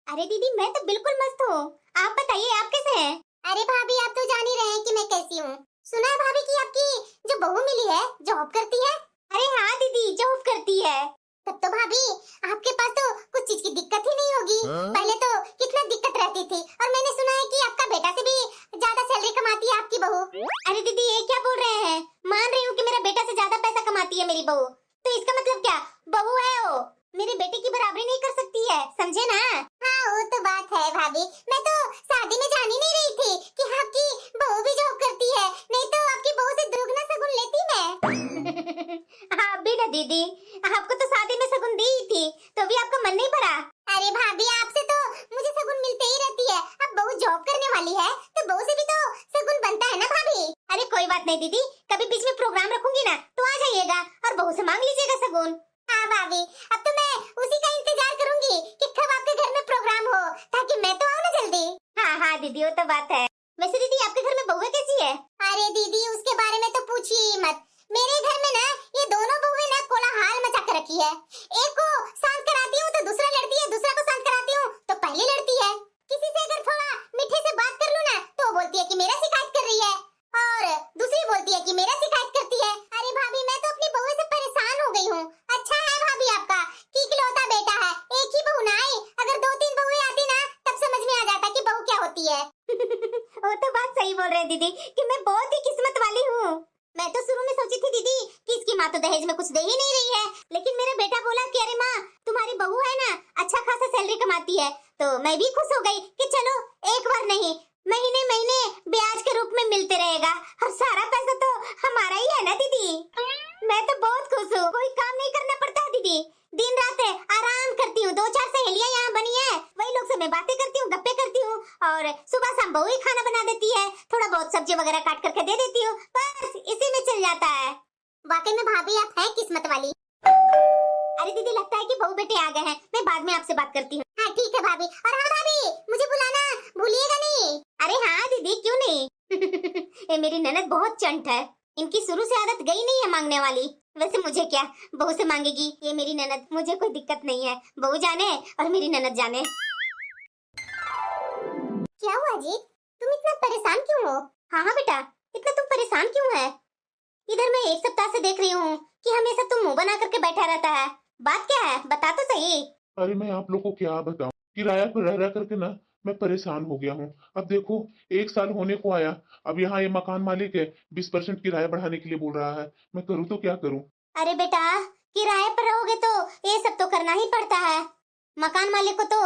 अरे दीदी मैं तो बिल्कुल मस्त हूँ। आप बताइए आप कैसे हैं? अरे भाभी आप तो जान ही रहे हैं कि मैं कैसी हूँ। सुना है भाभी कि आपकी जो बहू मिली है जॉब करती है। अरे हाँ दीदी जॉब करती है। तब तो भाभी आपके पास तो कुछ चीज की दिक्कत ही नहीं होगी। पहले तो कितना दिक्कत रहती थी और मैंने सुना है कि आपका बेटा से भी ज्यादा सैलरी कमाती है आपकी बहू। अरे दीदी ये क्या बोल रहे हैं? मान रही हूँ कि मेरा बेटा से ज्यादा पैसा कमाती है मेरी बहू, तो इसका मतलब क्या? बहू है वो, मेरे बेटे की बराबरी नहीं कर सकती है, समझे ना? हाँ वो तो बात है भाभी। मैं तो शादी में जान ही नहीं रही थी कि आपकी बहू भी जॉब करती है, नहीं तो आपकी बहू से दुगना सगुन लेती मैं। आप भी ना दीदी, आपको तो शादी में सगुन दी ही थी, तो भी आपका मन नहीं भरा? अरे भाभी आपसे तो मुझे सगुन मिलते ही रहती है। अब बहू जॉब करने वाली है तो बहू से भी तो सगुन बनता है ना भाभी। अरे कोई बात नहीं दीदी, कभी बीच में प्रोग्राम रखूंगी ना तो आ जाइएगा और बहू से मांग लीजिएगा सगुन। हाँ भाभी अब तो मैं उसी का इंतजार करूंगी कि कब आपके घर में प्रोग्राम हो, ताकि मैं तो आऊँ ना जल्दी। हाँ हाँ दीदी वो तो बात है। वैसे दीदी आपके घर में बहू कैसी है? अरे दीदी उसके बारे में तो पूछिए ही मत। मेरे घर में ना ये दोनों बहुएं ना कोलाहल मचा कर रखी है। एक को शांत कराती हूँ तो दूसरा लड़ती है, दूसरा को शांत कराती हूँ तो पहली लड़ती है। किसी से अगर थोड़ा मीठे से बात कर लूँ ना तो वो बोलती है कि मेरा शिकायत कर रही है और दूसरी बोलती है कि मेरा शिकायत करती है। अरे भाभी मैं तो अपनी बहू से परेशान हो गई हूँ। अच्छा है भाभी आपका कि इकलौता बेटा है, एक ही बहू ना आई। अगर 2-3 बहुएं आती ना तब समझ में आ जाता कि बहू क्या होती है। वो तो बात सही बोल रहे हैं दीदी कि मैं बहुत ही किस्मत वाली हूँ। मैं तो शुरू में सोची थी दीदी कि इसकी माँ तो दहेज में कुछ दे ही नहीं रही है, लेकिन मेरा बेटा बोला कि अरे माँ तुम्हारी बहू है ना अच्छा खासा सैलरी कमाती है, तो मैं भी खुश हो गई कि चलो एक बार नहीं महीने महीने ब्याज के रूप में मिलते रहेगा और सारा पैसा तो हमारा ही है ना दीदी। मैं तो बहुत खुश हूँ, कोई काम नहीं करना पड़ता है दीदी, दिन रात आराम करती हूँ। 2-4 सहेलियाँ यहाँ बनी है, वही लोग से मैं बातें करती हूँ, गप्पे करती हूँ और सुबह शाम बहू ही खाना बना देती है, थोड़ा बहुत सब्जी वगैरह काट करके दे देती हूँ, बस इसी में चल जाता है। वाकई में भाभी आप हैं किस्मत वाली। अरे दीदी लगता है कि बहू बेटे आ गए हैं, मैं बाद में आपसे बात करती हूँ। हाँ ठीक है भाभी। और हाँ भाभी मुझे बुलाना भूलिएगा नहीं। अरे हाँ दीदी क्यों नहीं। ये मेरी ननद बहुत चंट है, इनकी शुरू से आदत गई नहीं है मांगने वाली। वैसे मुझे क्या, बहू से मांगेगी ये मेरी ननद, मुझे कोई दिक्कत नहीं है, बहू जाने और मेरी ननद जाने। क्या हुआ जी, तुम इतना परेशान क्यों हो? हाँ हाँ बेटा, इतना तुम परेशान क्यों है? इधर मैं 1 सप्ताह से देख रही हूँ कि हमेशा तुम मुंह बना करके बैठा रहता है, बात क्या है बता तो सही। अरे मैं आप लोग को क्या बताऊं, किराया पर रह रह करके ना मैं परेशान हो गया हूँ। अब देखो 1 साल होने को आया, अब यहाँ ये मकान मालिक है 20% किराया बढ़ाने के लिए बोल रहा है, मैं करूँ तो क्या करूँ? अरे बेटा किराए पर रहोगे तो ये सब तो करना ही पड़ता है। मकान मालिक को तो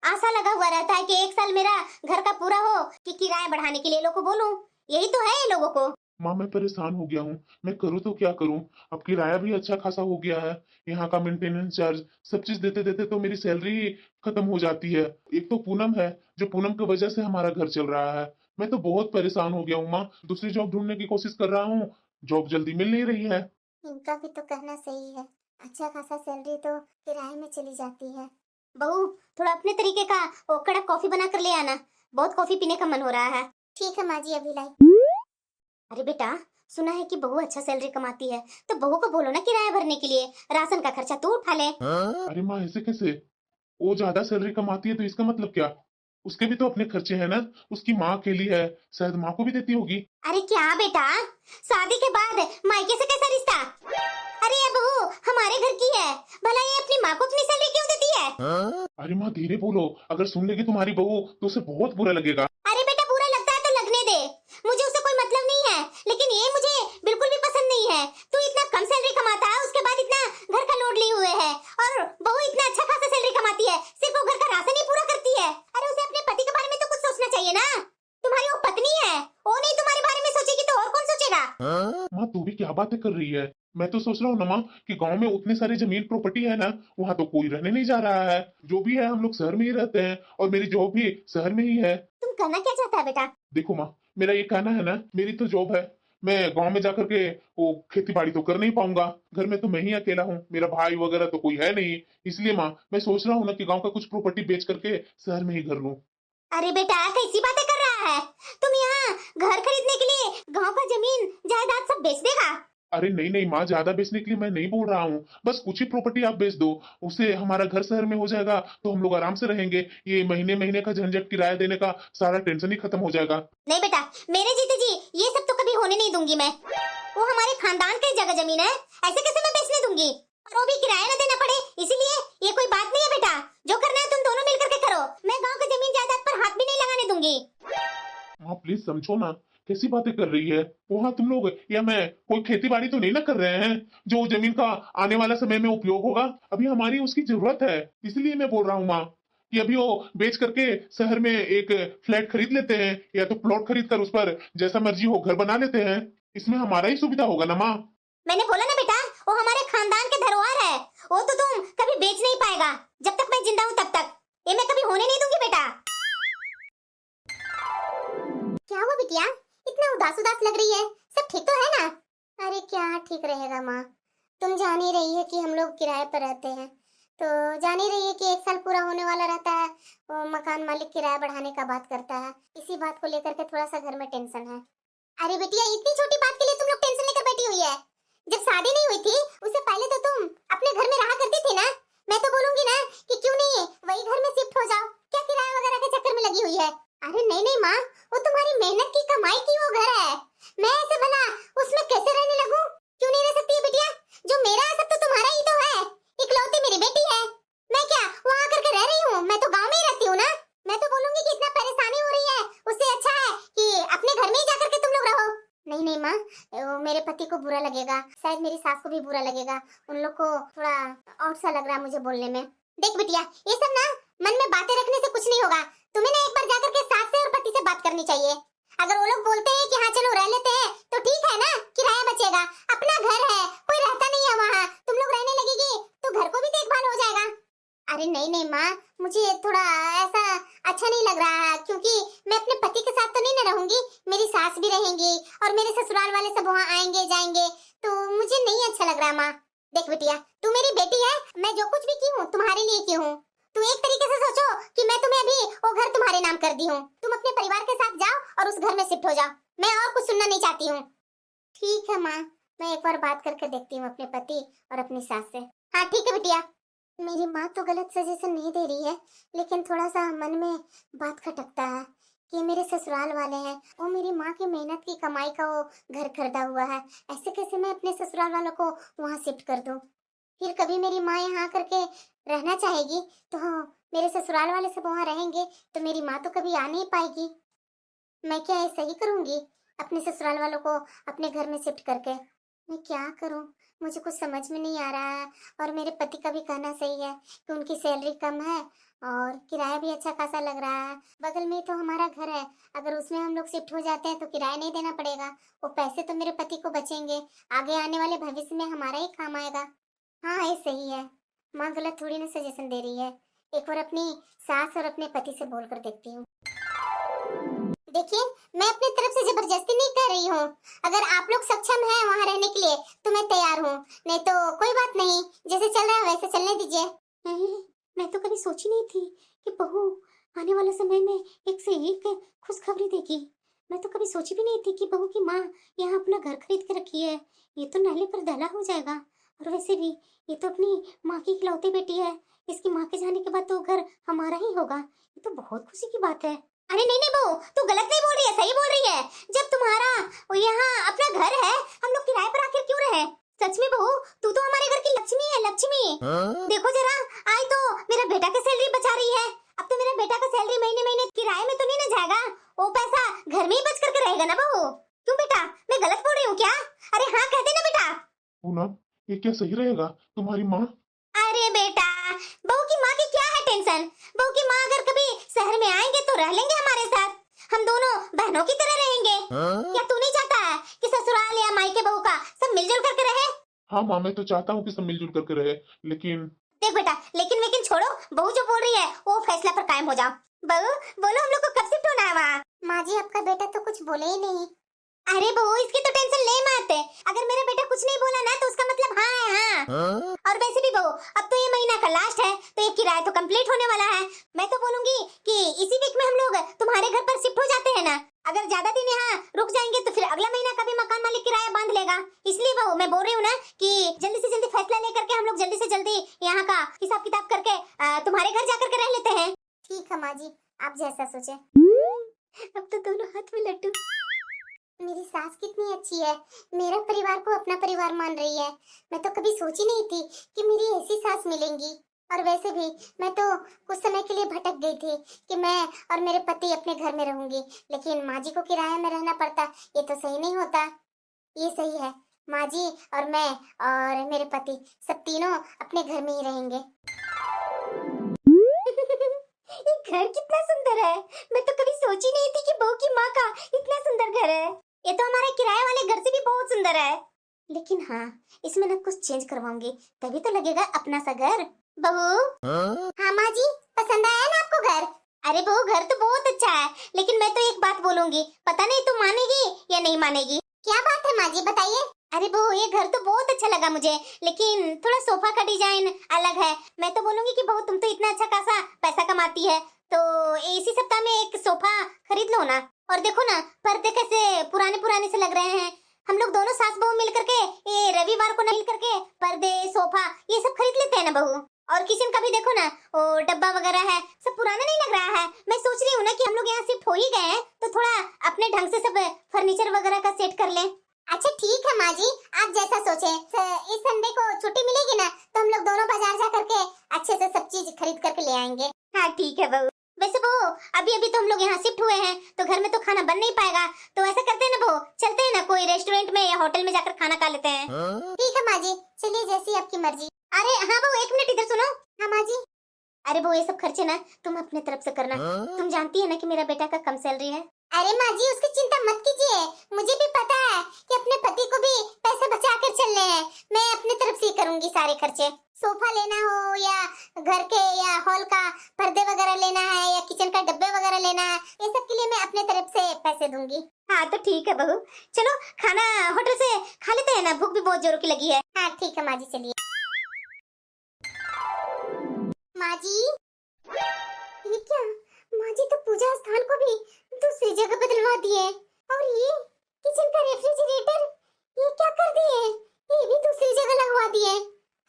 आशा लगा हुआ रहता है कि 1 साल मेरा घर का पूरा हो कि किराया बढ़ाने के लिए लोगों को बोलूं, यही तो है ये लोगों को। माँ मैं परेशान हो गया हूँ, मैं करूँ तो क्या करूँ? अब किराया भी अच्छा खासा हो गया है, यहाँ का मेंटेनेंस चार्ज सब चीज देते देते तो मेरी सैलरी ही खत्म हो जाती है। एक तो पूनम है, जो पूनम की वजह से हमारा घर चल रहा है। मैं तो बहुत परेशान हो गया हूँ माँ, दूसरी जॉब ढूंढने की कोशिश कर रहा हूँ, जॉब जल्दी मिल नहीं रही है। इनका भी तो कहना सही है, अच्छा खासा सैलरी तो किराए में चली जाती है। बहू थोड़ा अपने तरीके का वो कड़क कॉफी बना कर ले आना, बहुत कॉफी पीने का मन हो रहा है। ठीक है माँ जी अभी लाई। अरे बेटा सुना है कि बहू अच्छा सैलरी कमाती है, तो बहू को बोलो ना किराया भरने के लिए, राशन का खर्चा तू उठा ले। अरे माँ ऐसे कैसे? वो ज्यादा सैलरी कमाती है तो इसका मतलब क्या? उसके भी तो अपने खर्चे हैं ना, उसकी माँ अकेली है, शायद माँ को भी देती होगी। अरे क्या बेटा, शादी के बाद मायके से कैसा रिश्ता? अरे ये बहू हमारे घर की है, भला ये अपनी माँ को अपनी सैलरी क्यों देती है? अरे माँ धीरे बोलो, अगर सुन लेगी तुम्हारी बहू तो उसे बहुत बुरा लगेगा। अरे बेटा बुरा लगता है तो लगने दे, मुझे उससे कोई मतलब नहीं है, लेकिन ये मुझे बिल्कुल भी पसंद नहीं है। तू इतना कम सैलरी कमाता है, उसके बाद इतना घर का लोड लिए हुए है, और बहू इतना अच्छा खासा सैलरी कमाती है, सिर्फ वो घर का राशन ही पूरा करती है। अरे उसे अपने पति के बारे में तो कुछ सोचना चाहिए ना, तुम्हारी वो पत्नी है, वो नहीं तुम्हारे बारे में सोचेगी तो और कौन सोचेगा? माँ तू भी क्या बातें कर रही है? मैं तो सोच रहा हूँ ना माँ कि गांव में उतने सारे जमीन प्रॉपर्टी है ना, वहाँ तो कोई रहने नहीं जा रहा है, जो भी है हम लोग शहर में ही रहते हैं और मेरी जॉब भी शहर में ही है। तुम कहना क्या चाहता है बेटा? देखो माँ मेरा ये कहना है ना, मेरी तो जॉब है, मैं गांव में जाकर के वो खेती बाड़ी तो कर नहीं पाऊंगा, घर में तो मैं ही अकेला हूँ, मेरा भाई वगैरह तो कोई है नहीं। इसलिए माँ मैं सोच रहा हूँ ना कि गांव का कुछ प्रॉपर्टी बेच करके शहर में ही घर लूँ। अरे बेटा कैसी बातें कर रहा है, तुम यहाँ घर खरीदने के लिए गांव का जमीन जायदाद सब बेच देगा? अरे नहीं नहीं माँ, ज्यादा बेचने के लिए मैं नहीं बोल रहा हूँ, बस कुछ ही प्रॉपर्टी आप बेच दो, उससे हमारा घर शहर में हो जाएगा तो हम लोग आराम से रहेंगे। ये महीने महीने का झंझट, किराया देने का सारा टेंशन ही खत्म हो जाएगा। नहीं बेटा, मेरे जीते जी ये सब तो कभी होने नहीं दूंगी मैं। वो हमारे खानदान की जगह जमीन है, ऐसे कैसे मैं बेचने दूंगी? और वो भी किराया ना देना पड़े, इसीलिए ये कोई बात नहीं है बेटा। जो करना है तुम दोनों मिलकर के करो, मैं गांव की जमीन जायदाद पर हाथ भी नहीं लगाने दूंगी। माँ प्लीज समझो ना, कैसी बातें कर रही है? वहाँ तुम लोग या मैं कोई खेती बाड़ी तो नहीं ना कर रहे हैं जो जमीन का आने वाला समय में उपयोग होगा? अभी हमारी उसकी जरूरत है, इसलिए मैं बोल रहा हूँ माँ कि अभी वो बेच करके शहर में एक फ्लैट खरीद लेते हैं, या तो प्लॉट खरीद कर उस पर जैसा मर्जी हो घर बना लेते हैं। इसमें हमारा ही सुविधा होगा ना माँ। मैंने बोला ना बेटा, वो हमारे खानदान के धरोहर है, वो तो तुम कभी बेच नहीं पाएगा। जब तक मैं जिंदा हूँ तब तक ये मैं कभी होने नहीं दूंगी बेटा। क्या हुआ बिटिया, इतना उदास उदास लग रही है? सब ठीक तो है ना? अरे क्या ठीक रहेगा माँ, तुम जान ही रही है कि हम लोग किराए पर रहते हैं, तो जान ही रही है कि 1 साल पूरा होने वाला रहता है, वो मकान मालिक किराया बढ़ाने का बात करता है। इसी बात को लेकर के थोड़ा सा घर में टेंशन है। अरे बिटिया, इतनी छोटी बात के लिए तुम लोग टेंशन लेकर बैठी हुई है? जब शादी नहीं हुई थी उससे पहले तो तुम अपने घर में रहा करती थी ना। मैं तो बोलूंगी ना कि क्यों नहीं वही घर में शिफ्ट हो जाओ, क्या किराया वगैरह के चक्कर में लगी हुई है? अरे नहीं नहीं माँ, वो तुम्हारी मेहनत की कमाई की वो घर है, मैं ऐसे भला उसमें कैसे रहने लगूं? क्यों नहीं रह सकती है बिटिया? जो मेरा है सब तो तुम्हारा ही तो है, इकलौती मेरी बेटी है। मैं क्या वहाँ करके रह रही हूँ? मैं तो गाँव में ही रहती हूँ ना। मैं तो बोलूंगी कि इतना परेशानी हो रही है, उससे अच्छा है कि अपने घर में ही जाकर के तुम लोग रहो। नहीं नहीं माँ, वो मेरे पति को बुरा लगेगा, शायद मेरी सास को भी बुरा लगेगा, उन लोग को थोड़ा और सा लग रहा है मुझे बोलने में। देख बिटिया, ये सब ना मन में बातें रखने से कुछ नहीं होगा, तुम्हें ना एक बार जाकर के सास से और पति से बात करनी चाहिए। अगर वो लोग बोलते हैं कि हाँ चलो रह लेते हैं तो ठीक है ना, किराया बचेगा, अपना घर है, कोई रहता नहीं है वहाँ, तुम लोग रहने लगेगी तो घर को भी देखभाल हो जाएगा। अरे नहीं नहीं माँ, मुझे थोड़ा ऐसा अच्छा नहीं लग रहा है, क्योंकि मैं अपने पति के साथ तो नहीं ना रहूंगी, मेरी सास भी रहेंगी और मेरे ससुराल वाले सब वहाँ आएंगे जाएंगे, तो मुझे नहीं अच्छा लग रहा माँ। देख बिटिया, तू मेरी बेटी है, मैं जो कुछ भी की हूँ तुम्हारे लिए की हूँ। तू एक तरीके से सोचो कि मैं तुम्हें अभी वो घर तुम्हारे नाम कर दी हूँ, तुम अपने परिवार के साथ जाओ और उस घर में शिफ्ट हो जाओ, मैं और कुछ सुनना नहीं चाहती हूँ। ठीक है माँ, मैं एक बार बात करके देखती हूँ अपने पति और अपनी सास से। हाँ ठीक है बिटिया। मेरी माँ तो गलत सजेशन नहीं दे रही है, लेकिन थोड़ा सा मन में बात खटकता है कि मेरे ससुराल वाले हैं, वो मेरी माँ की मेहनत की कमाई का वो घर खरीदा हुआ है, ऐसे कैसे मैं अपने ससुराल वालों को वहाँ शिफ्ट कर दूँ? फिर कभी मेरी माँ यहाँ करके रहना चाहेगी तो मेरे ससुराल वाले सब वहाँ रहेंगे, तो मेरी माँ तो कभी आ नहीं पाएगी। मैं क्या ऐसा ही करूँगी अपने ससुराल वालों को अपने घर में शिफ्ट करके? मैं क्या करूँ, मुझे कुछ समझ में नहीं आ रहा है। और मेरे पति का भी कहना सही है कि उनकी सैलरी कम है और किराया भी अच्छा खासा लग रहा है, बगल में तो हमारा घर है, अगर उसमें हम लोग शिफ्ट हो जाते हैं तो किराया नहीं देना पड़ेगा, वो पैसे तो मेरे पति को बचेंगे, आगे आने वाले भविष्य में हमारा ही काम आएगा। हाँ ये सही है, माँ गलत थोड़ी ना सजेशन दे रही है, एक बार अपनी सास और अपने पति से बोल कर देखती हूँ। देखिए, मैं अपनी तरफ से जबरदस्ती नहीं कर रही हूँ, अगर आप लोग सक्षम हैं वहाँ रहने के लिए तो मैं तैयार हूँ, नहीं तो कोई बात नहीं, जैसे चल रहा है वैसे चलने दीजिए। नहीं, मैं तो कभी सोची नहीं थी कि बहू आने वाले समय में एक से एक खुशखबरी देगी। मैं तो कभी सोची भी नहीं थी कि बहू की माँ यहाँ अपना घर खरीद के रखी है, ये तो नाले पर दला हो जाएगा। और वैसे भी ये तो अपनी माँ की इकलौती बेटी है, इसकी माँ के जाने के बाद तो घर हमारा ही होगा, ये तो बहुत खुशी की बात है। अरे नहीं नहीं बहू, तू गलत नहीं बोल रही है, सही बोल रही है। जब तुम्हारा यहाँ अपना घर है, हम लोग किराए पर आखिर क्यों रहे? सच में बहू, तू तो हमारे घर की लक्ष्मी है, लक्ष्मी। देखो जरा, आई तो मेरा बेटा का सैलरी बचा रही है, अब तो मेरा बेटा का सैलरी महीने महीने किराए में तो नहीं ना जाएगा, वो पैसा घर में ही बच करके रहेगा ना बहू। क्यों बेटा, मैं गलत बोल रही हूँ क्या? अरे हाँ कहते ना बेटा। पूनम, ये क्या सही रहेगा? तुम्हारी माँ? अरे बेटा, बहू की माँ की क्या है टेंशन? बहू की माँ अगर कभी शहर में आएंगे तो रह लेंगे हमारे साथ, हम दोनों बहनों की तरह रहेंगे। क्या तू नहीं चाहता है कि ससुराल या मायके बहू का सब मिलजुल करके रहे? हाँ माँ, मैं तो चाहता हूँ कि सब मिलजुल करके रहे, लेकिन देख बेटा, लेकिन छोड़ो, बहू जो बोल रही है वो फैसला पर कायम हो जाओ। बहू बोलो, हम लोग को कब शिफ्ट होना है वहाँ? माँ जी, आपका बेटा तो कुछ बोले ही नहीं। अरे बहू इसकी तो टेंशन ले मत। अगर मेरा बेटा कुछ नहीं बोला ना तो उसका मतलब हाँ है हाँ। और वैसे भी बहू अब तो ये महीना का लास्ट है तो ये किराया तो कंप्लीट होने वाला है। मैं तो बोलूंगी कि इसी वीक में हम लोग तुम्हारे घर पर शिफ्ट हो जाते हैं ना। अगर ज्यादा दिन यहाँ रुक जाएंगे तो फिर अगला महीना का भी मकान मालिक किराया बांध लेगा। इसलिए बहू मैं बोल रही हूँ ना कि जल्दी से जल्दी फैसला लेकर के हम लोग जल्दी से जल्दी यहाँ का हिसाब किताब करके तुम्हारे घर जाकर के रह लेते हैं। ठीक है माँ जी, आप जैसा सोचे। अब तो दोनों हाथ में लड्डू। मेरी सास कितनी अच्छी है, मेरा परिवार को अपना परिवार मान रही है। मैं तो कभी सोची नहीं थी कि मेरी ऐसी सास मिलेंगी। और वैसे भी मैं तो कुछ समय के लिए भटक गई थी कि मैं और मेरे पति अपने घर में रहूंगी, लेकिन माँ जी को किराए में रहना पड़ता। ये तो सही नहीं होता। ये सही है, माँ जी और मैं और मेरे पति सब तीनों अपने घर में ही रहेंगे। ये घर कितना सुंदर है। मैं तो कभी सोची नहीं थी कि बहू की माँ का इतना सुंदर घर है। ये तो हमारे किराए वाले घर से भी बहुत सुंदर है। लेकिन हाँ इसमें ना कुछ चेंज करवाऊंगी तभी तो लगेगा अपना सा घर। बहू हाँ माँ जी, पसंद आया ना आपको घर? अरे बहू घर तो बहुत अच्छा है लेकिन मैं तो एक बात बोलूंगी, पता नहीं तुम मानेगी या नहीं मानेगी। क्या बात है माँ जी, बताइए। अरे बहू ये घर तो बहुत अच्छा लगा मुझे लेकिन थोड़ा सोफा का डिजाइन अलग है। मैं तो बोलूंगी कि बहू तुम तो इतना अच्छा खासा पैसा कमाती है तो इसी सप्ताह में एक सोफा खरीद लो ना। और देखो ना पर्दे कैसे पुराने पुराने से लग रहे हैं। हम लोग दोनों सास बहू मिल करके ये रविवार को मिल करके पर्दे सोफा ये सब खरीद लेते हैं ना बहू। और किचन का भी देखो ना वो डब्बा वगैरह है सब पुराना नहीं लग रहा है। मैं सोच रही हूँ ना कि हम लोग यहाँ शिफ्ट हो ही गए हैं तो थोड़ा अपने ढंग से सब फर्नीचर वगैरह का सेट कर लें। अच्छा ठीक है माँ जी, आप जैसा सोचे। इस संडे को छुट्टी मिलेगी ना तो हम लोग दोनों बाजार जा करके अच्छे से सब चीज खरीद करके ले आएंगे। हाँ ठीक है बहू। वैसे बहू अभी तो हम लोग यहाँ शिफ्ट हुए हैं तो घर में तो खाना बन नहीं पाएगा तो ऐसा करते हैं ना बहू, चलते हैं ना कोई रेस्टोरेंट में या होटल में जाकर खाना खा लेते हैं। ठीक है माँ जी, चलिए जैसी आपकी मर्जी। अरे हाँ बहू एक मिनट इधर सुनो। हाँ माँ जी। अरे बहू ये सब खर्चे ना तुम अपने तरफ से करना। तुम जानती है ना कि मेरा बेटा का कम सैलरी है। अरे माँ जी उसकी चिंता मत कीजिए, मुझे भी पता है कि अपने पति को भी पैसे बचा कर चलने हैं। मैं अपने तरफ से करूंगी सारे खर्चे। सोफा लेना हो या घर के या हॉल का पर्दे वगैरह लेना है या किचन का डब्बे वगैरह लेना है, ये सब के लिए मैं अपने तरफ से पैसे दूंगी। हाँ तो ठीक है बहू, चलो खाना होटल से खा लेते हैं ना, भूख भी बहुत जोरों की लगी है। हाँ ठीक है माँ जी, चलिए। माँ जी ये क्या, माँ जी तो पूजा स्थान को भी दूसरी जगह बदलवा दिए। और ये किचन का रेफ्रिजरेटर ये क्या कर दिए, ये भी दूसरी जगह लगवा दिए।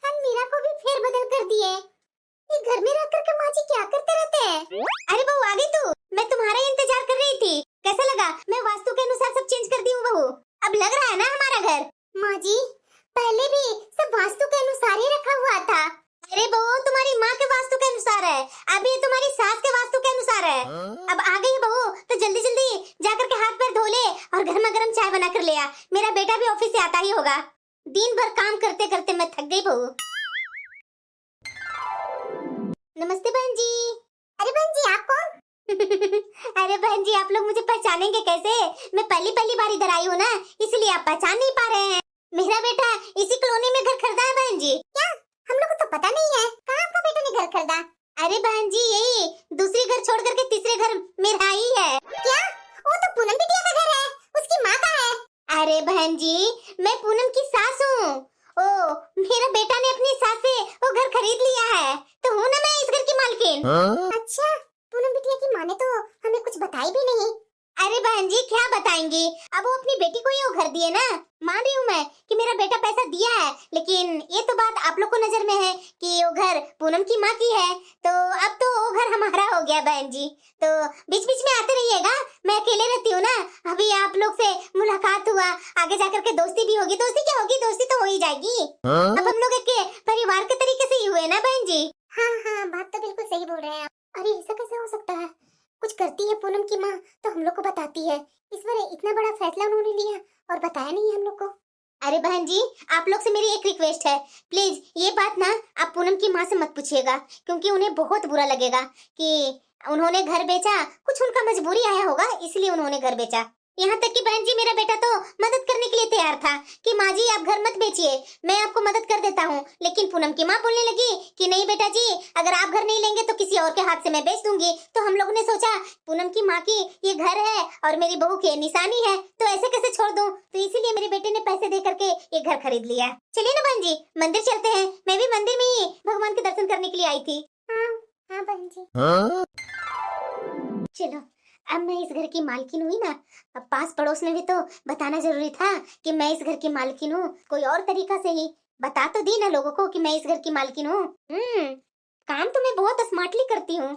अलमीरा को भी फेर बदल कर दिए। ये घर में रह करके माँ जी क्या करते रहते हैं? अरे बहू आ गई तू, मैं तुम्हारा इंतजार कर रही थी। कैसा लगा? मैं वास्तु के अनुसार सब चेंज कर दी हूँ बहू, अब लग रहा है ना हमारा घर। माँ जी पहले भी सब वास्तु के अनुसार ही रखा हुआ था। अरे बहू तुम्हारी माँ के वास्तु के अनुसार है, अभी तुम्हारी सास के वास्तु के अनुसार है। अब आ गई बहू तो जल्दी जल्दी जाकर के हाथ पैर धो ले और गर्मा गर्म चाय बना कर ले आ। मेरा बेटा भी ऑफिस से आता ही होगा। दिन भर काम करते करते मैं थक गई बहू। नमस्ते बहन जी। अरे बहन जी आप कौन? अरे बहन जी आप लोग मुझे पहचानेंगे कैसे? मैं पहली बार इधर आई हूँ ना, इसलिए आप पहचान नहीं पा रहे हैं। मेरा बेटा इसी कॉलोनी में घर खरीदा है बहन जी। क्या? हम लोग को तो पता नहीं है, कहाँ आपका बेटा ने घर खरीदा? अरे बहन जी यही दूसरी घर छोड़ करके तीसरे घर मेरा ही है। क्या? वो तो पूनम बिटिया का घर है, उसकी माँ का है। अरे बहन जी मैं पूनम की सास हूँ। ओ मेरा बेटा ने अपनी सास से वो घर खरीद लिया है तो हूँ ना मैं इस घर की मालकिन। अच्छा, पूनम बिटिया की माँ ने तो हमें कुछ बताई भी नहीं। अरे बहन जी क्या बताएंगी, अब वो अपनी बेटी को ही वो घर दिए ना। मान रही हूँ मैं कि मेरा बेटा पैसा दिया है, लेकिन ये तो बात आप लोग को नजर में है कि वो घर पूनम की माँ की है तो अब तो वो घर हमारा हो गया बहन जी। तो बीच बीच में आते रहिएगा, मैं अकेले रहती हूँ ना। अभी आप लोग से मुलाकात हुआ, आगे जाकर के दोस्ती भी होगी। दोस्ती क्या होगी, दोस्ती तो हो ही जाएगी। अब हम लोग एक परिवार के तरीके से ही हुए ना बहन जी। हाँ हाँ बात तो बिल्कुल सही बोल रहे हैं आप। अरे ऐसा कैसे हो सकता है, कुछ करती है पूनम की माँ तो हम लोग को बताती है। इस बार इतना बड़ा फैसला उन्होंने लिया और बताया नहीं हम लोग को। अरे बहन जी आप लोग से मेरी एक रिक्वेस्ट है, प्लीज ये बात ना आप पूनम की माँ से मत पूछिएगा क्योंकि उन्हें बहुत बुरा लगेगा कि उन्होंने घर बेचा। कुछ उनका मजबूरी आया होगा इसलिए उन्होंने घर बेचा। यहाँ तक कि बहन जी मेरा बेटा तो मदद करने के लिए तैयार था कि माँ जी आप घर मत बेचिए, मैं आपको मदद कर देता हूँ। लेकिन पूनम की माँ बोलने लगी कि नहीं बेटा जी, अगर आप घर नहीं लेंगे तो किसी और के हाथ से मैं बेच दूंगी। तो हम लोगों ने सोचा पूनम की माँ की ये घर है और मेरी बहू की निशानी है, तो ऐसे कैसे छोड़ दूं, तो इसीलिए मेरे बेटे ने पैसे दे करके ये घर खरीद लिया। चलिए ना बहन जी मंदिर चलते हैं, मैं भी मंदिर में ही भगवान के दर्शन करने के लिए आई थी। हाँ बहन जी। चलो अब मैं इस घर की मालकिन हुई ना, अब पास पड़ोस में भी तो बताना जरूरी था कि मैं इस घर की मालकिन हूँ। कोई और तरीका से ही बता तो दी ना लोगों को कि मैं इस घर की मालकिन हूँ। काम तो मैं बहुत स्मार्टली करती हूँ।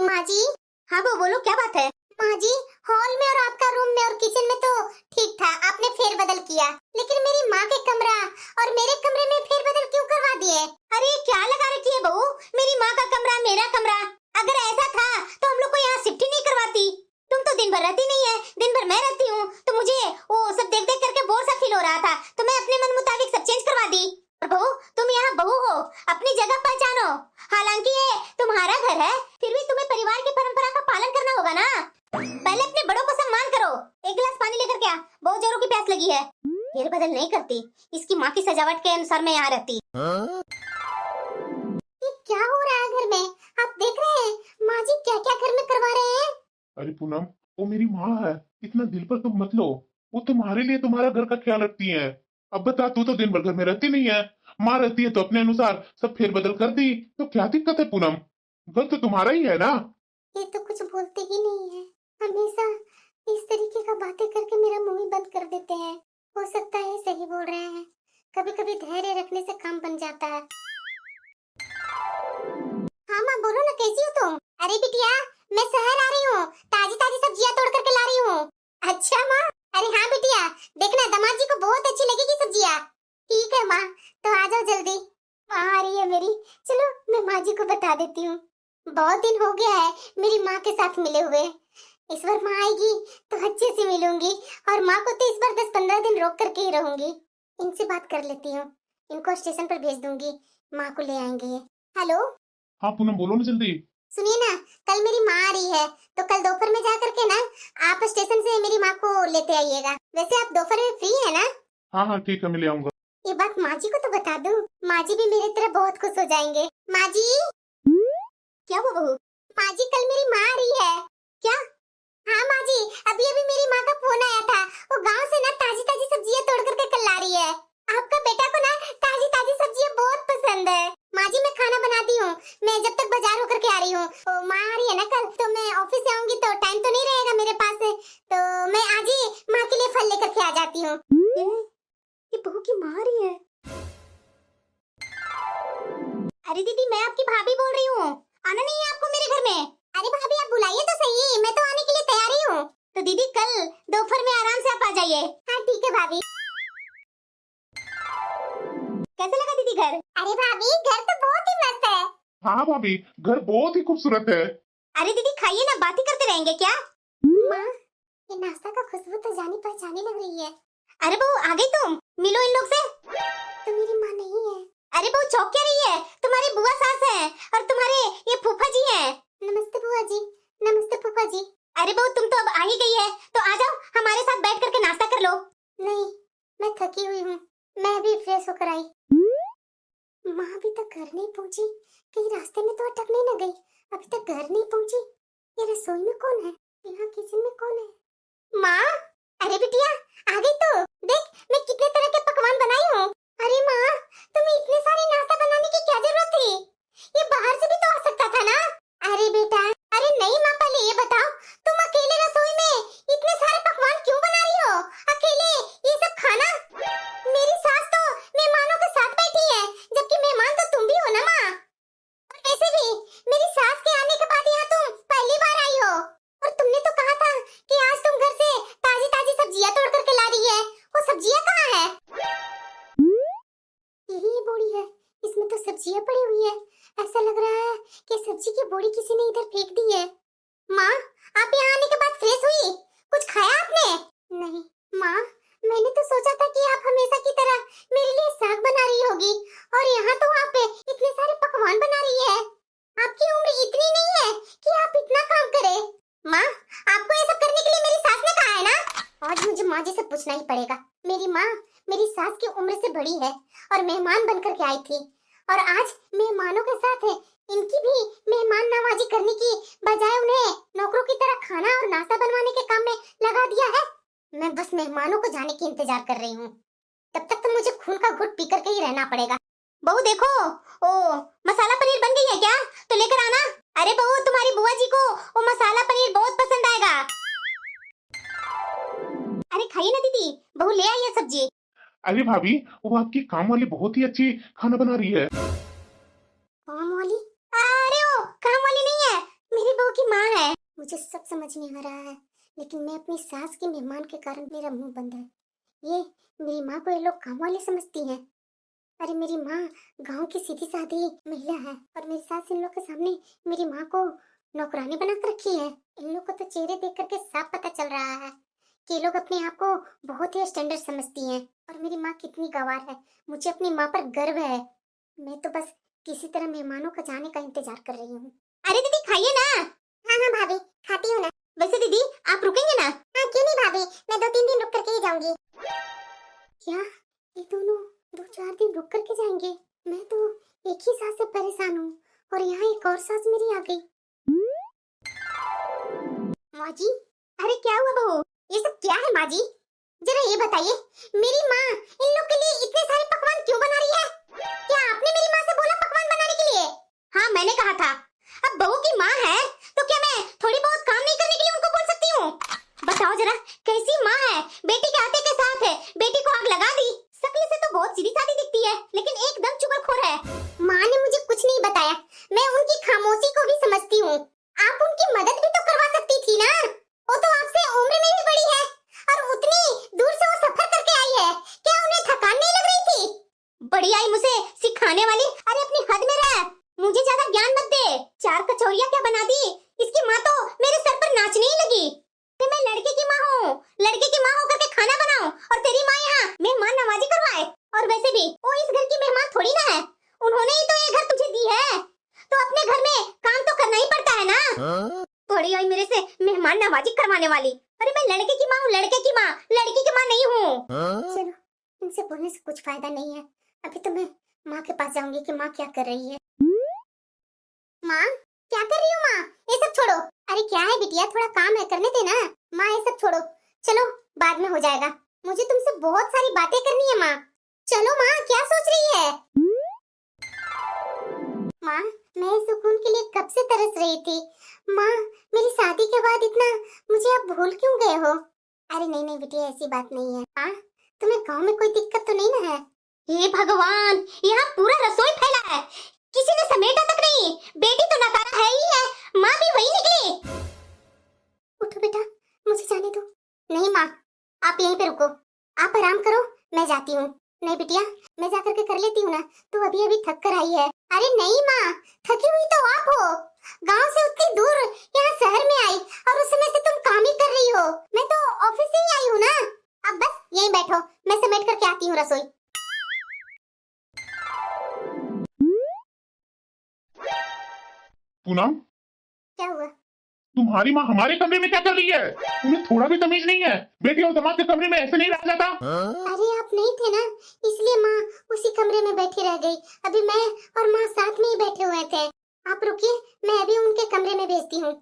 माँ जी। हाँ वो बोलो क्या बात है। माँ जी हॉल में और आपका रूम में और किचन में तो ठीक था, आपने फेरबदल किया, लेकिन मेरी माँ के कमरा और मेरे कमरे में फेरबदल क्यों करवा दिए? अरे क्या लगा रखी है बहू, मेरी माँ का कमरा मेरा कमरा, अगर ऐसा था तो हम लोग को यहाँ शिफ्ट ही नहीं करवाती। तुम तो दिन भर रहती नहीं है, दिन भर मैं रहती हूँ, तो मुझे वो सब देख देख करके बोर सा फील हो रहा था, तो मैं अपने मन मुताबिक सब चेंज करवा दी। और बहू तुम यहाँ बहू हो, अपनी जगह पहचानो। हालांकि ये तुम्हारा घर है, फिर भी तुम्हें परिवार की परंपरा का पालन करना होगा ना। पहले अपने बड़ों को सम्मान करो। एक गिलास पानी लेकर क्या, बहुत जोरों की प्यास लगी है। फेर बदल नहीं करती, इसकी माँ की सजावट के अनुसार मैं यहाँ रहती। ये क्या हो रहा है घर में? आप देख रहे हैं माँ जी क्या क्या घर में करवा रहे हैं? अरे पूनम वो मेरी माँ है, इतना दिल पर तुम मत लो, वो तुम्हारे लिए तुम्हारा घर का ख्याल रखती है। अब बता तू तो दिन भर घर में रहती नहीं है, माँ रहती है तो अपने अनुसार सब फेरबदल कर दी, तो क्या दिक्कत है पूनम, घर तो तुम्हारा ही है ना। ये तो कुछ बोलते ही नहीं है, हमेशा इस तरीके का बातें करके मेरा मुंह ही बंद कर देते हैं। हो सकता है सही बोल रहे हैं, कभी कभी धैर्य रखने से काम बन जाता है। हाँ माँ बोलो ना, कैसी हो तुम? अरे बिटिया मैं शहर आ रही हूँ, ताजी ताजी सब्जियाँ तोड़ करके ला रही हूँ। अच्छा माँ? अरे हाँ बिटिया, देखना दामाद जी को बहुत अच्छी लगेगी सब्जियाँ। ठीक है माँ, तो आ जाओ जल्दी। माँ आ रही है मेरी, चलो मैं माँ जी को बता देती हूँ। बहुत दिन हो गया है मेरी माँ के साथ मिले हुए, इस बार माँ आएगी तो अच्छे से मिलूंगी, और माँ को तो इस बार 10-15 दिन रोक करके ही रहूंगी। इनसे बात कर लेती हूँ, इनको स्टेशन पर भेज दूंगी, माँ को ले आएंगे ये। हेलो हाँ पूनम बोलो ना जल्दी। सुनिए ना, कल मेरी माँ आ रही है, तो कल दोपहर में जा करके ना आप स्टेशन से मेरी माँ को लेते आइएगा। वैसे आप दोपहर में फ्री है ना? हाँ हाँ ठीक है मैं ले आऊंगा। ये बात माँ जी को तो बता दूं, माँ जी भी मेरी तरह बहुत खुश हो जाएंगे। माँ जी। क्या हुआ बहू? माँ जी कल मेरी माँ आ रही है। क्या? हाँ माँ जी, अभी अभी मेरी माँ का फोन आया था, वो गांव से ना ताजी ताजी सब्जियाँ तोड़ करके कल ला रही है। आपका बेटा को ना ताजी ताजी सब्जियाँ बहुत पसंद है। माँ जी मैं खाना बनाती हूँ, मैं जब तक बाजार होकर के आ रही हूँ। माँ आ रही है ना कल, तो मैं ऑफिस से आऊंगी तो टाइम तो नहीं रहेगा मेरे पास, तो मैं आज ही माँ के लिए फल लेकर के आ जाती हूँ। ये बहू की माँ आ रही है। अरे दीदी मैं आपकी भाभी बोल रही हूँ, आना नहीं है आपको मेरे घर में? अरे भाभी आप बुलाइए तो सही, मैं तो आने के लिए तैयार ही हूँ। तो दीदी कल दोपहर में आराम से आप आ जाइए। हाँ ठीक है भाभी। कैसा लगा दीदी घर? अरे भाभी घर तो बहुत ही मस्त है। हाँ भाभी घर बहुत ही खूबसूरत है। अरे दीदी खाइए ना, बात ही करते रहेंगे क्या? माँ ये नाश्ता का खुशबू तो जानी पहचानी लग रही है। अरे बहू आ गई तुम, मिलो इन लोग से। तो मेरी माँ नहीं है। अरे बहू चौक क्या रही है, तुम्हारी बुआ सास है और तुम्हारे ये फूफा जी हैं। नमस्ते बुआ जी। नमस्ते फूफा जी। अरे बहू तुम तो अब आ ही गई है, तो आ जाओ हमारे साथ बैठ करके नाश्ता कर लो। नहीं मैं थकी हुई हूँ, मैं भी फ्रेश होकर आई। माँ अभी तक घर नहीं पहुँची, कहीं रास्ते में तो अटक नहीं न गई। अभी तक घर नहीं पहुँची। ये रसोई में कौन है, यहाँ किचन में कौन है? माँ अरे बिटिया आ गई तू, देख मैं कितने तरह के पकवान बनाई हूँ। अरे माँ तुम्हें इतने सारे नाश्ता बनाने की क्या जरूरत थी, ये बाहर से भी तो आ सकता था ना। अरे बेटा अरे नहीं माँ, पहले ये बताओ तुम अकेले रसोई में इतने सारे पकवान क्यों बना रही हो, अकेले ये सब खाना? मेरी सास तो मेहमानों के साथ बैठी है, जबकि मेहमान तो तुम भी हो ना माँ। और वैसे भी मेरी सास के आने के बाद यहाँ तुम पहली बार आई हो, और तुमने तो कहा था कि आज तुम घर से ताजी ताजी सब्जियाँ तोड़ करके ला रही है, वो सब्जियाँ कहाँ है? यही बोरी है, इसमें तो सब्जियाँ पड़ी हुई है। ऐसा लग रहा है कि सब्जी की बोरी किसी ने इधर फेंक दी है। माँ आप यहाँ आने के बाद फ्रेश हुई, कुछ खाया आपने? नहीं माँ, मैंने तो सोचा था कि आप हमेशा की तरह मेरे लिए साग बना रही होगी, और यहाँ तो आप इतने सारे पकवान बना रही है। आपकी उम्र इतनी नहीं है कि आप इतना काम करें। माँ आपको ये सब करने के लिए मेरी सास ने कहा है ना, माँ जी से पूछना ही पड़ेगा। मेरी माँ मेरी सास की उम्र से बड़ी है और मेहमान बनकर के आई थी, और आज मेहमानों के साथ इनकी भी मेहमान नवाजी करने की बजाय उन्हें नौकरों की तरह खाना और नाश्ता बनवाने के काम में लगा दिया है। मैं बस मेहमानों को जाने की इंतजार कर रही हूँ। तब तक तो मुझे खून का घुट पीकर के ही रहना पड़ेगा। बहू देखो, ओ मसाला पनीर बन गई है क्या? तो लेकर आना। अरे बहू, तुम्हारी बुआ जी को वो मसाला पनीर बहुत पसंद आएगा। अरे खाइए ना दीदी, बहू ले आई है सब्जी। अरे भाभी, वो आपकी काम वाली बहुत ही अच्छी खाना बना रही है। काम वाली? अरे ओ काम वाली नहीं है, मेरी बहू की माँ है। मुझे सब समझ में आ रहा है, लेकिन मैं अपनी सास के मेहमान के कारण मेरा मुंह बंद है। ये मेरी माँ को ये लोग काम वाली समझती हैं। अरे मेरी माँ गांव की सीधी सादी महिला है और मेरी सास इन लोग के सामने मेरी माँ को नौकरानी बना कर रखी है। इन लोग को तो चेहरे देख करके साफ पता चल रहा है कि ये लोग अपने आप को बहुत ही स्टैंडर्ड समझती हैं और मेरी माँ कितनी गंवार है। मुझे अपनी माँ पर गर्व है। मैं तो बस किसी तरह मेहमानों का जाने का इंतजार कर रही हूँ। अरे दीदी खाइए ना। हाँ हाँ भाभी, खाती हूँ ना। वैसे दीदी आप रुकेंगे ना? हाँ क्यों नहीं भाभी, मैं 2-3 दिन रुक करके ही जाऊंगी। क्या ये दोनों 2-4 दिन रुक करके जाएंगे? मैं तो एक ही सास से परेशान हूँ और यहाँ एक और सास मेरी आ गई। माँ जी, अरे क्या हुआ बहू? ये सब क्या है माँ जी? जरा ये बताइए, मेरी माँ इन लोग के लिए इतने सारे पकवान क्यों बना रही है? क्या आपने मेरी माँ से बोला पकवान बनाने के लिए? हाँ मैंने कहा था। अब बहू की माँ है तो क्या मैं थोड़ी बहुत काम नहीं करने के लिए उनको बोल सकती हूँ? बताओ जरा, कैसी माँ है? बेटी के आते के साथ है बेटी को आग लगा दी। शक्ल से तो बहुत सीधी सादी दिखती है, लेकिन एकदम चुगलखोर है। माँ ने मुझे कुछ नहीं बताया, मैं उनकी खामोशी को भी समझती हूँ। आप उनकी मदद भी तो करवा सकती थी ना। वो तो आपसे उम्र में भी बड़ी है और उतनी दूर से वो सफर करके आई है। क्या उन्हें थकान नहीं लग रही थी? बड़ी आई मुझे सिखाने वाली। अरे अपनी हद में रह, मुझे ज्यादा ज्ञान मत दे। 4 कचौरियां क्या बना दी, इसकी माँ तो मेरे सर पर नाचने ही लगी। कि मैं लड़के की माँ हूँ, लड़के की माँ होकर के खाना बनाऊं और तेरी माँ यहाँ मेहमान नवाजी करवाए। और वैसे भी वो इस घर की मेहमान थोड़ी ना है, उन्होंने ही तो ये घर तुझे दी है, तो अपने घर में काम तो करना ही पड़ता है ना। बड़ी आई मेरे से मेहमान नवाजी करवाने वाली। अरे मैं लड़के की माँ हूँ, लड़के की माँ, लड़की की माँ नहीं हूँ। चलो, इनसे बोलने से कुछ फायदा नहीं है। अभी तो मैं माँ के पास जाऊंगी कि माँ क्या कर रही है। माँ, क्या कर रही हो माँ? ये सब छोड़ो। अरे क्या है बिटिया, थोड़ा काम है, करने देना। माँ ये सब छोड़ो, चलो बाद में हो जाएगा। मुझे तुमसे बहुत सारी बातें करनी है माँ। चलो माँ, क्या सोच रही है? माँ, मैं सुकून के लिए कब से तरस रही थी। माँ, मेरी शादी के बाद इतना मुझे आप भूल क्यों गए हो? अरे नहीं नहीं बिटिया, ऐसी बात नहीं है। माँ, तुम्हें गांव में कोई दिक्कत तो नहीं ना है? हे भगवान, यहाँ पूरा रसोई फैला है, किसी ने समेटा तक नहीं। बेटी तो नकारा है ही है, माँ भी वही निकली। उठो बेटा, मुझे जाने दो। नहीं माँ, आप यहीं पे रुको, आप आराम करो, मैं जाती हूँ। नहीं बिटिया, मैं जाकर के कर लेती हूँ ना, तू अभी अभी थक कर आई है। अरे नहीं माँ, थकी हुई तो आप हो। गांव से उतनी दूर यहाँ शहर में आई और उस समय से तुम काम ही कर रही हो। मैं तो ऑफिस से ही आई हूँ ना। अब बस यहीं बैठो, मैं समेट करके आती हूँ रसोई। पूनम, क्या हुआ? तुम्हारी माँ हमारे कमरे में क्या कर रही है? तुम्हें थोड़ा भी तमीज नहीं है? बेटी और दामाद के कमरे में ऐसे नहीं रहा जाता। अरे आप नहीं थे ना, इसलिए माँ उसी कमरे में बैठी रह गई। अभी मैं और माँ साथ में ही बैठे हुए थे। आप रुकिए, मैं अभी उनके कमरे में भेजती हूँ।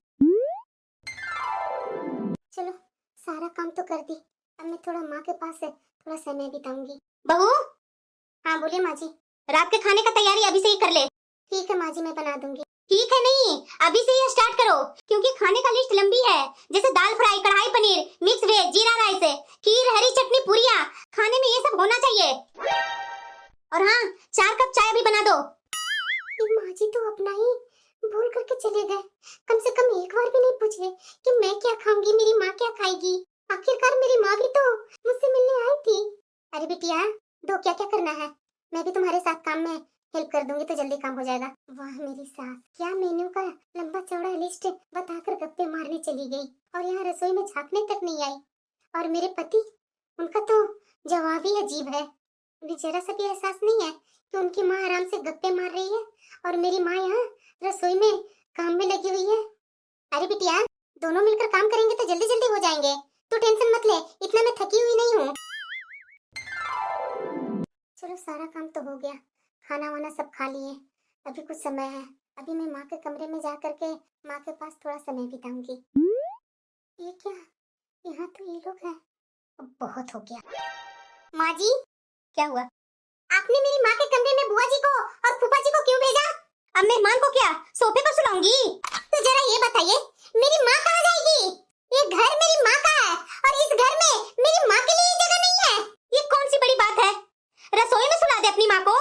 चलो, सारा काम तो कर दी, अब मैं थोड़ा माँ के पास थोड़ा समय बिताऊंगी। बहू, हाँ बोलिए माँ जी। रात के खाने का तैयारी अभी से ही कर ले। ठीक है माँ जी, मैं बना दूंगी। ठीक है नहीं, अभी से ही स्टार्ट करो, क्योंकि खाने का लिस्ट लंबी है। जैसे दाल फ्राई, कढ़ाई पनीर, मिक्स वेज, जीरा राइस, खीर, हरी चटनी, पूरियां, खाने में ये सब होना चाहिए। और हाँ, 4 कप चाय भी बना दो। ये माँ जी तो अपना ही भूल करके चले गए। कम से कम एक बार भी नहीं पूछे कि मैं क्या खाऊंगी, मेरी माँ क्या खाएगी। आखिरकार मेरी माँ भी तो मुझसे मिलने आई थी। अरे बिटिया, दो क्या क्या करना है, मैं भी तुम्हारे साथ काम में हेल्प कर दूंगी तो जल्दी काम हो जाएगा। वाह मेरी सास, क्या मेन्यू का लंबा चौड़ा लिस्ट बताकर गप्पे मारने चली गई और यहाँ रसोई में झांकने तक नहीं आई। और मेरे पति, उनका तो जवाब ही अजीब है। उन्हें जरा सा भी एहसास नहीं है कि उनकी माँ आराम से गप्पे मार रही है और मेरी माँ यहाँ रसोई में काम में लगी हुई है। अरे बिटिया, दोनों मिलकर काम करेंगे तो जल्दी जल्दी हो जाएंगे। तू टेंशन मत ले, इतना मैं थकी हुई नहीं हूँ। चलो सारा काम तो हो गया, खाना वाना सब खा लिए, अभी कुछ समय है, अभी मैं माँ के कमरे में जा करके माँ के पास थोड़ा समय बिताऊंगी। ये क्या, यहाँ तो ये लोग हैं, अब बहुत हो गया। माँ जी, क्या हुआ? आपने मेरी माँ के कमरे में बुआ जी को और फूफा जी को क्यों भेजा? अब मेहमान को क्या सोफे पर सुलाऊंगी? तो जरा ये बताइए, मेरी माँ कहाँ जाएगी? ये घर मेरी माँ का है और इस घर में मेरी माँ के लिए जगह नहीं है। ये कौन सी बड़ी बात है? रसोई में सुला दे अपनी माँ को,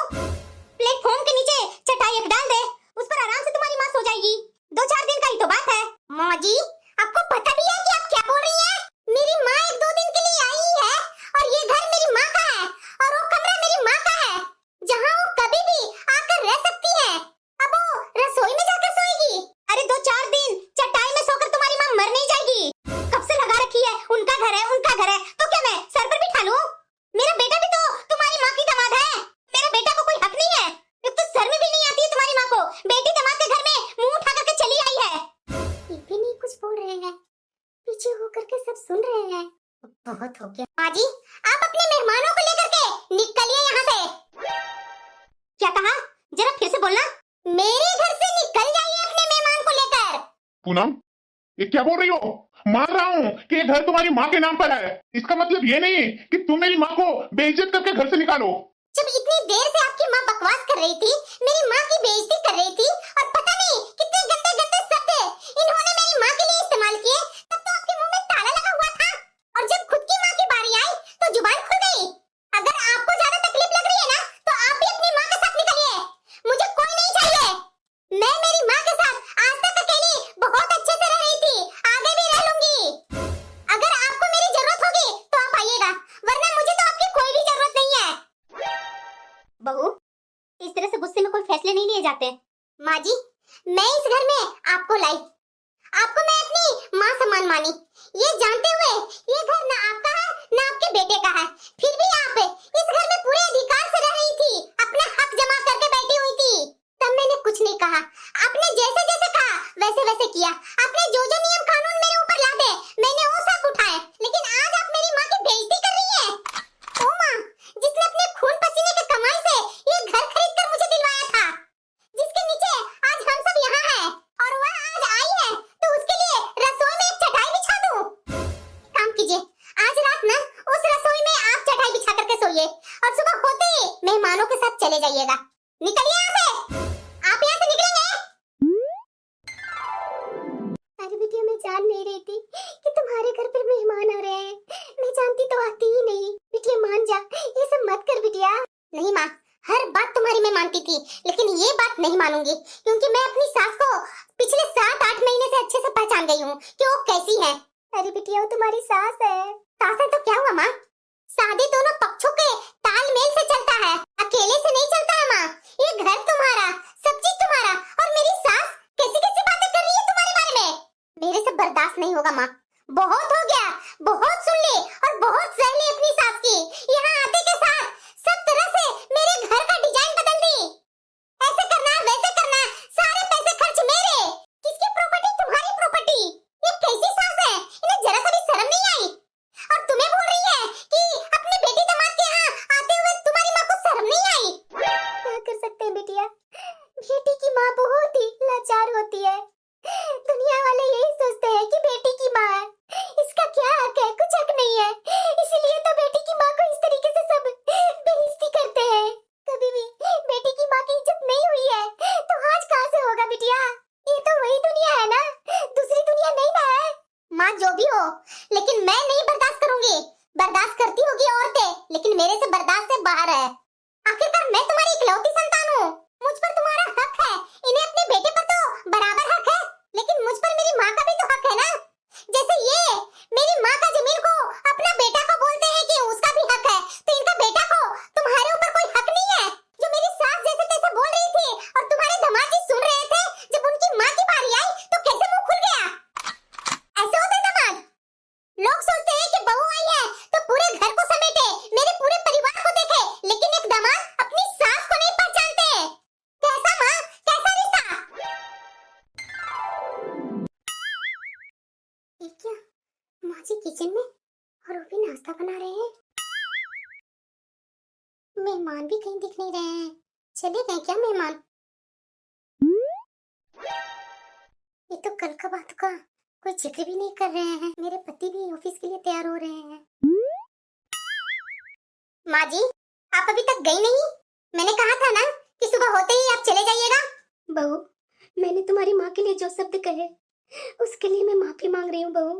प्लेटफॉर्म के नीचे चटाई एक डाल दे, उस पर आराम से तुम्हारी माँ सो जाएगी। 2-4 दिन का ही तो बात है। माँ जी, आपको पता भी है कि आप क्या बोल रही हैं? मेरी माँ 1-2 दिन के लिए आई है और ये घर मेरी माँ का है और वो कमरा मेरी माँ का है, जहाँ वो कभी भी आकर रह सकती है। अब वो रसोई में जाकर सोएगी। अरे 2-4 दिन चटाई में सोकर तुम्हारी माँ मर नहीं जाएगी। कब से लगा रखी है उनका घर है, उनका घर है, तो क्या मैं सर पर बिठा लूं? मेरा बेटा भी तो तुम्हारी माँ की दामाद है। मेरा बेटा को कोई हक नहीं है? एक तो शर्म भी नहीं आती है तुम्हारी माँ को, बेटी दामाद के घर में मुंह उठा करके चली आई है। ये भी नहीं कुछ बोल रहे हैं, पीछे होकर के सब सुन रहे हैं। बहुत हो गया। माँ जी, आप अपने मेहमानों को लेकर के निकलिए यहाँ से। क्या कहा? जरा फिर से बोलना। मेरे घर से निकल जाइए अपने मेहमान को लेकर। पूनम, ये क्या बोल रही हो? मान रहा हूँ कि ये घर तुम्हारी माँ के नाम पर है, इसका मतलब ये नहीं कि तुम मेरी माँ को बेइज्जत करके घर से निकालो। जब इतनी देर से आपकी माँ बकवास कर रही थी, मेरी माँ की बेइज्जती कर रही थी और पता नहीं कितने गंदे गंदे शब्द इन्होंने मेरी माँ के लिए इस्तेमाल किए, तब तो आपके मुंह में ताला लगा हुआ था। और जब खुद की माँ की बारी आई तो जुबान खुल गई। अगर आपको ज्यादा तकलीफ लग रही है ना, तो आप भी अपनी माँ के साथ निकलिए, मुझे कोई नहीं चाहिए। मैं मेरी माँ के साथ आज तक अकेली बहुत अच्छे से रह रही थी, आगे भी रह लूंगी। अगर आपको मेरी जरूरत होगी तो आप आइएगा, वरना मुझे तो आपकी कोई भी जरूरत नहीं है। बहू, इस तरह से गुस्से में कोई फैसले नहीं लिए जाते। माँ जी, मैं इस घर में आपको लाई, आपको मैं अपनी माँ समान मानी, ये जानते हुए ये घर ना आपका है ना आपके बेटे का है, फिर भी आप इस घर में पूरे अधिकार से रह रही थी, अपना हक जमा करके बैठी हुई थी। तब मैंने कुछ नहीं कहा, आपने जैसे जैसे कहा वैसे वैसे किया, आपने जो जो नियम कानून मेरे ऊपर लादे मैंने वो सब उठाए, लेकिन आज आप मेरी माँ की बेइज्जती कर रही है। ओ माँ, जिसने अपने खून पसीने की कमाई से ये घर खरीद कर मुझे दिलवाया था, जिसके नीचे आज हम सब यहाँ हैं, और वह आज आई है तो उसके लिए रसोई में एक चटाई बिछा दूं। काम कीजिए, आज रात ना उस रसोई में आप चटाई बिछा करके सोइए और सुबह होते ही मेहमानों के साथ चले जाइएगा। निकलिए यहाँ से, आप यहाँ से निकलेंगे? अरे बिटिया, मैं जान नहीं रही थी कि तुम्हारे घर पर मेहमान आ रहे हैं, मैं जानती तो आती ही नहीं। बिटिया मान जा, ये सब मत कर बिटिया। नहीं माँ, हर बात तुम्हारी मैं मानती थी, लेकिन ये बात नहीं मानूंगी, क्योंकि मैं अपनी सास को पिछले 7-8 महीने से अच्छे से पहचान गई हूँ कि वो कैसी है। अरे बिटिया, वो तुम्हारी सास है। सास है तो क्या हुआ माँ? शादी दोनों पक्षों के तालमेल से चलता है, अकेले से नहीं चलता है माँ। ये घर तुम्हारा, सब चीज तुम्हारा, और मेरी सास कैसी कैसी बातें कर रही है तुम्हारे बारे में। मेरे से बर्दाश्त नहीं होगा माँ, बहुत हो गया, बहुत सुन ली और बहुत सह ली अपनी सास की। यहाँ आते के साथ सब तरह से मेरे घर का डिजाइन बदल दी, ऐसे करना वैसे करना, सारे पैसे खर्च मेरे। किसकी प्रॉपर्टी? तुम्हारी प्रॉपर्टी। ये कैसी सास है, इन्हें जरा सा भी शर्म नहीं आई। और तुम्हें बोल रही है कि अपनी बेटी दामाद के यहाँ आते हुए तुम्हारी माँ को शर्म नहीं आई। क्या कर सकते हैं बिटिया, बेटी की माँ बहुत ही लाचार होती है। दुनिया वाले यही सोचते हैं कि बेटी की माँ है, इसका क्या हक है, कुछ हक नहीं है, इसीलिए तो बेटी की माँ को इस तरीके से सब बेइज्जती करते हैं। कभी भी बेटी की माँ की इज्जत नहीं हुई है तो आज कहाँ से होगा बिटिया? ये तो वही दुनिया है ना, दूसरी दुनिया नहीं ना है। माँ जो भी हो, लेकिन मैं नहीं बर्दाश्त करूंगी। बर्दाश्त करती होगी औरतें, लेकिन मेरे से बर्दाश्त से बाहर है। आखिरकार मैं तुम्हारी इकलौती संतान हूँ, मुझ पर तुम्हारा हक है, इन्हें अपने बेटे पर तो बराबर हक है, लेकिन मुझ पर मेरी माँ का भी तो हक है ना। जैसे ये मेरी माँ का जमीन को अपना बेटा को बोलते हैं कि उसका भी हक है, तो इनका बेटा को तुम्हारे ऊपर कोई हक नहीं है? जो मेरी सास जैसे तैसे बोल रही थी और तुम्हारे दामाद जी सुन रहे थे, जब उनकी माँ की बारी आई तो कैसे मुंह खुल गया? ऐसे होता है दामाद? लोग सोचते हैं कि बहू आई है तो पूरे घर को समेटे, मेरे पूरे परिवार को देखे, लेकिन एक दामाद अपनी सास को नहीं पहचानते। कैसा माँ, कैसा रिश्ता? ये क्या, माँ जी किचन में और वो भी नाश्ता बना रहे हैं। मेहमान भी कहीं दिख नहीं रहे हैं। चले गए क्या मेहमान? ये तो कल का बात का कोई जिक्र भी नहीं कर रहे हैं। मेरे पति भी ऑफिस के लिए तैयार हो रहे हैं। माँ जी, आप अभी तक गई नहीं? मैंने कहा था ना कि सुबह होते ही आप चले जाइएगा। बहू, मैंने तुम्हारी माँ के लिए जो शब्द कहे उसके लिए मैं माफी मांग रही हूँ बहू।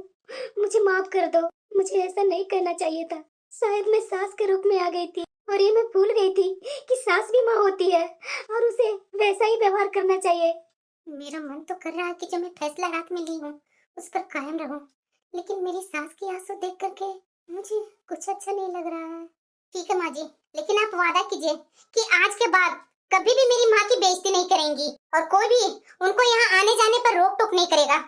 मुझे माफ कर दो। मुझे ऐसा नहीं करना चाहिए था। शायद मैं सास के रूप में आ गई थी और ये मैं भूल गई थी कि सास भी माँ होती है और उसे वैसा ही व्यवहार करना चाहिए। मेरा मन तो कर रहा है कि जो मैं फैसला रात में ली हूँ उस पर कायम रहूं, लेकिन मेरी सास की आंसू देख करके मुझे कुछ अच्छा नहीं लग रहा है। ठीक है माँ जी, लेकिन आप वादा कीजिए कि आज के बाद कभी भी मेरी माँ की बेइज्जती नहीं करेंगी और कोई भी उनको यहाँ आने जाने पर रोक टोक नहीं करेगा।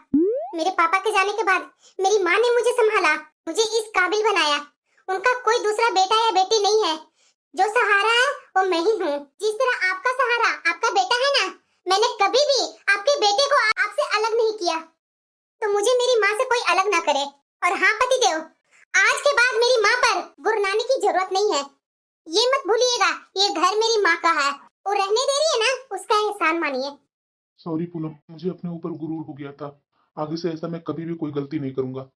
मेरे पापा के जाने के बाद मेरी माँ ने मुझे संभाला, मुझे इस काबिल बनाया। उनका कोई दूसरा बेटा या बेटी नहीं है। जो सहारा है वो मैं ही हूँ। जिस तरह आपका सहारा आपका बेटा है ना, मैंने कभी भी आपके बेटे को आपसे अलग नहीं किया, तो मुझे मेरी माँ से कोई अलग ना करे। और हाँ पतिदेव, आज के बाद मेरी माँ पर गुरनाने की जरूरत नहीं है। ये मत भूलिएगा, ये घर मेरी माँ का है। वो रहने दे रही है ना, उसका एहसान मानिए। सॉरी पूनम, मुझे अपने ऊपर गुरूर हो गया था। आगे से ऐसा मैं कभी भी कोई गलती नहीं करूंगा।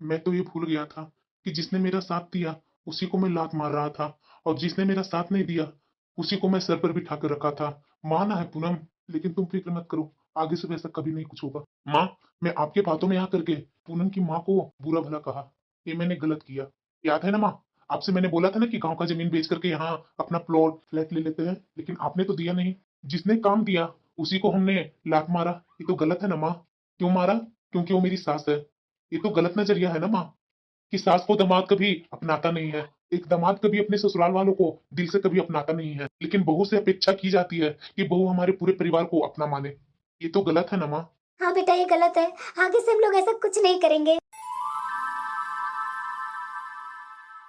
मैं तो ये भूल गया था कि जिसने मेरा साथ दिया उसी को मैं लात मार रहा था और जिसने मेरा साथ नहीं दिया उसी को मैं सर पर बिठा कर रखा था। माना है पूनम, लेकिन तुम फिक्र मत करो, आगे से वैसा कभी नहीं कुछ होगा। माँ, मैं आपके बातों में आकर के पूनम की माँ को बुरा भला कहा, ये मैंने गलत किया। याद है ना माँ, आपसे मैंने बोला था ना कि गांव का जमीन बेच करके यहाँ अपना प्लॉट फ्लैट ले लेते हैं, लेकिन आपने तो दिया नहीं। जिसने काम दिया उसी को हमने लात मारा। ये तो गलत है ना माँ। क्यों मारा? क्योंकि वो मेरी सास है। ये तो गलत नजरिया है ना माँ, कि सास को दामाद कभी अपनाता नहीं है। एक दामाद कभी अपने ससुराल वालों को दिल से कभी अपनाता नहीं है, लेकिन बहू से अपेक्षा की जाती है कि बहू हमारे पूरे परिवार को अपना माने। ये तो गलत है ना माँ। हाँ बेटा, ये गलत है। आगे से हम लोग ऐसा कुछ नहीं करेंगे।